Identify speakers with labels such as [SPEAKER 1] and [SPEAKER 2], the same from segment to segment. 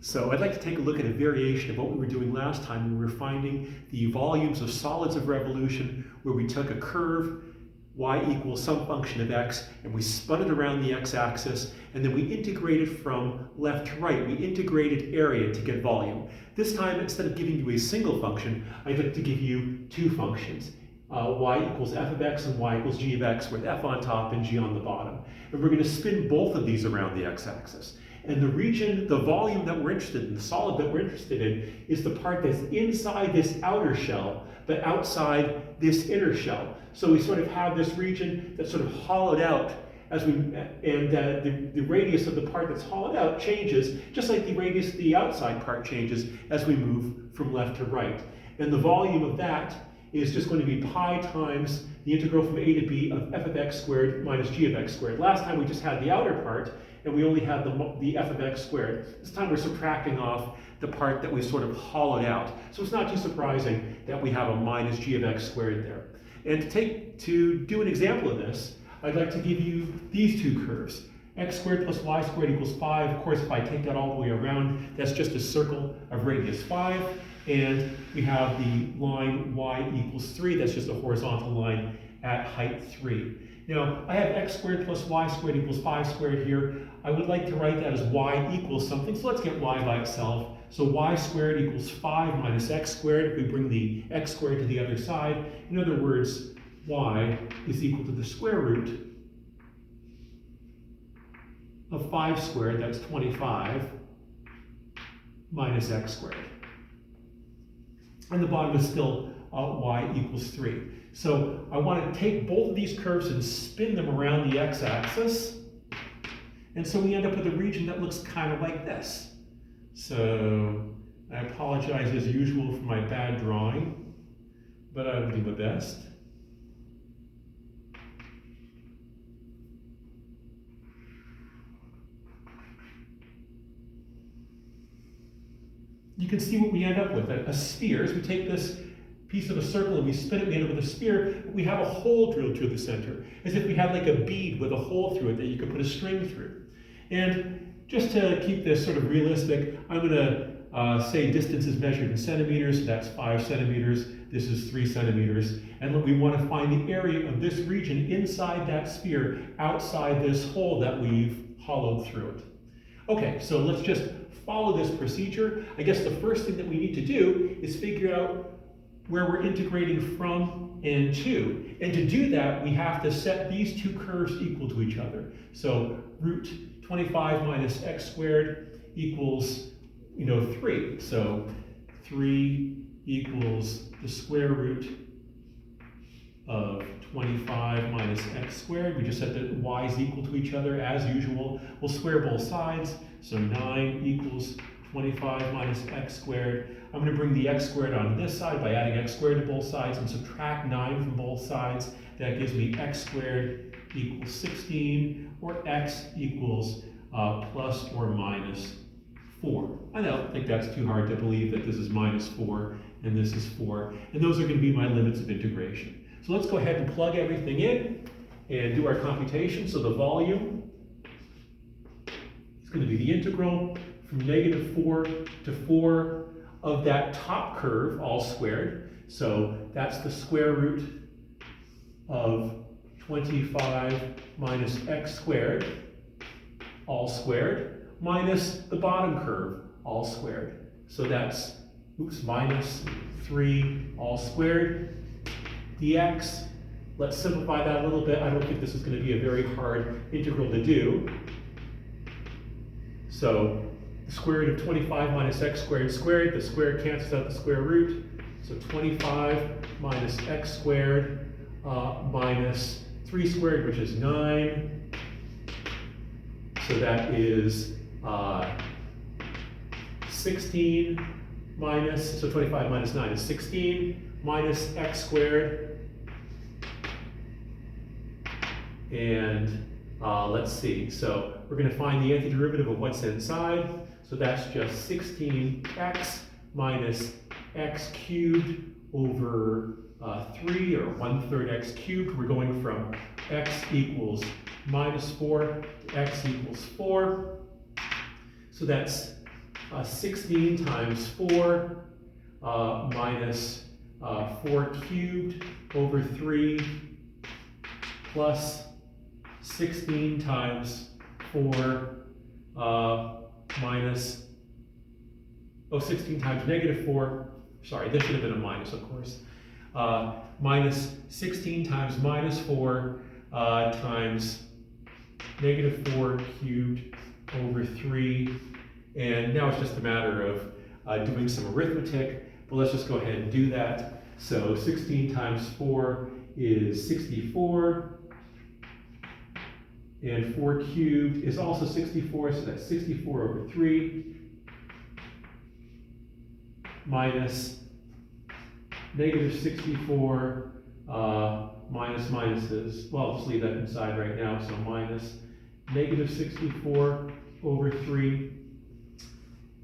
[SPEAKER 1] So I'd like to take a look at a variation of what we were doing last time when we were finding the volumes of solids of revolution, where we took a curve, y equals some function of x, and we spun it around the x-axis, and then we integrated from left to right. We integrated area to get volume. This time, instead of giving you a single function, I'd like to give you two functions. Y equals f of x and y equals g of x, with f on top and g on the bottom. And we're going to spin both of these around the x-axis. And the region, the volume that we're interested in, the solid that we're interested in, is the part that's inside this outer shell, but outside this inner shell. So we sort of have this region that's sort of hollowed out as we, and the radius of the part that's hollowed out changes, just like the radius of the outside part changes as we move from left to right. And the volume of that is just going to be pi times the integral from a to b of f of x squared minus g of x squared. Last time we just had the outer part, and we only had the f of x squared. This time we're subtracting off the part that we sort of hollowed out. So it's not too surprising that we have a minus g of x squared there. And to do an example of this, I'd like to give you these two curves. X squared plus y squared equals 5. Of course, if I take that all the way around, that's just a circle of radius 5. And we have the line y equals 3. That's just a horizontal line at height 3. Now, I have x squared plus y squared equals 5 squared here. I would like to write that as y equals something, so let's get y by itself. So y squared equals 5 minus x squared. If we bring the x squared to the other side, in other words, y is equal to the square root of 5 squared, that's 25, minus x squared. And the bottom is still y equals 3. So I want to take both of these curves and spin them around the x-axis. And so we end up with a region that looks kind of like this. So I apologize as usual for my bad drawing, but I will do my best. You can see what we end up with, a sphere. As we take this piece of a circle and we spin it, we end up with a sphere. We have a hole drilled through the center, as if we had like a bead with a hole through it that you could put a string through. And just to keep this sort of realistic, I'm going to say distance is measured in centimeters. So that's 5 centimeters. This is 3 centimeters. And we want to find the area of this region inside that sphere, outside this hole that we've hollowed through it. Okay, so let's just follow this procedure. I guess the first thing that we need to do is figure out where we're integrating from and to. And to do that, we have to set these two curves equal to each other. So root 25 minus x squared equals, 3. So 3 equals the square root of 25 minus x squared. We just set the y's equal to each other as usual. We'll square both sides. So 9 equals 25 minus x squared. I'm going to bring the x squared on this side by adding x squared to both sides and subtract 9 from both sides. That gives me x squared equals 16, or x equals plus or minus 4. I don't think that's too hard to believe that this is minus 4 and this is 4. And those are going to be my limits of integration. So let's go ahead and plug everything in and do our computation. So the volume is going to be the integral from -4 to 4 of that top curve, all squared. So that's the square root of 25 minus x squared, all squared, minus the bottom curve, all squared. So that's, minus 3 all squared dx. Let's simplify that a little bit. I don't think this is going to be a very hard integral to do. So the square root of 25 minus x squared squared, the square cancels out the square root. So 25 minus x squared minus 3 squared, which is 9. So that is 16 minus, so 25 minus 9 is 16, minus x squared. And let's see, so we're going to find the antiderivative of what's inside. So that's just 16x minus x cubed over 3, or 1/3 x cubed. We're going from x equals minus 4 to x equals 4. So that's 16 times 4 minus 4 cubed over 3 plus 16 times 4 minus, 16 times negative 4, sorry, this should have been a minus, of course, minus 16 times minus 4 times negative 4 cubed over 3. And now it's just a matter of doing some arithmetic, but let's just go ahead and do that. So 16 times 4 is 64, and 4 cubed is also 64, so that's 64 over 3 minus negative 64 minus minuses. Well, I'll just leave that inside right now, so minus negative 64 over 3.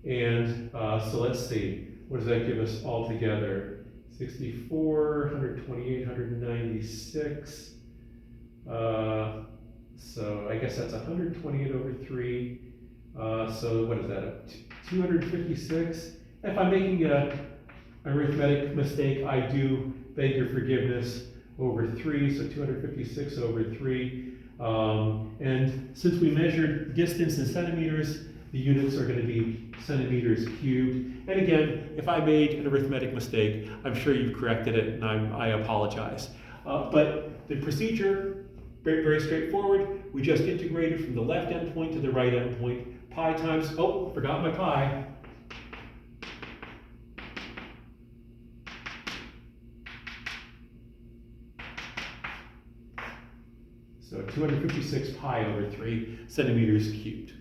[SPEAKER 1] And so let's see, what does that give us all together? 64, 128, 196. So I guess that's 128 over 3. So what is that? 256. If I'm making an arithmetic mistake, I do beg your forgiveness. Over 3, so 256 over 3. And since we measured distance in centimeters, the units are going to be centimeters cubed. And again, if I made an arithmetic mistake, I'm sure you've corrected it, and I apologize. But the procedure, very, very straightforward. We just integrated from the left endpoint to the right endpoint. Pi times, forgot my pi. So 256 pi over 3 centimeters cubed.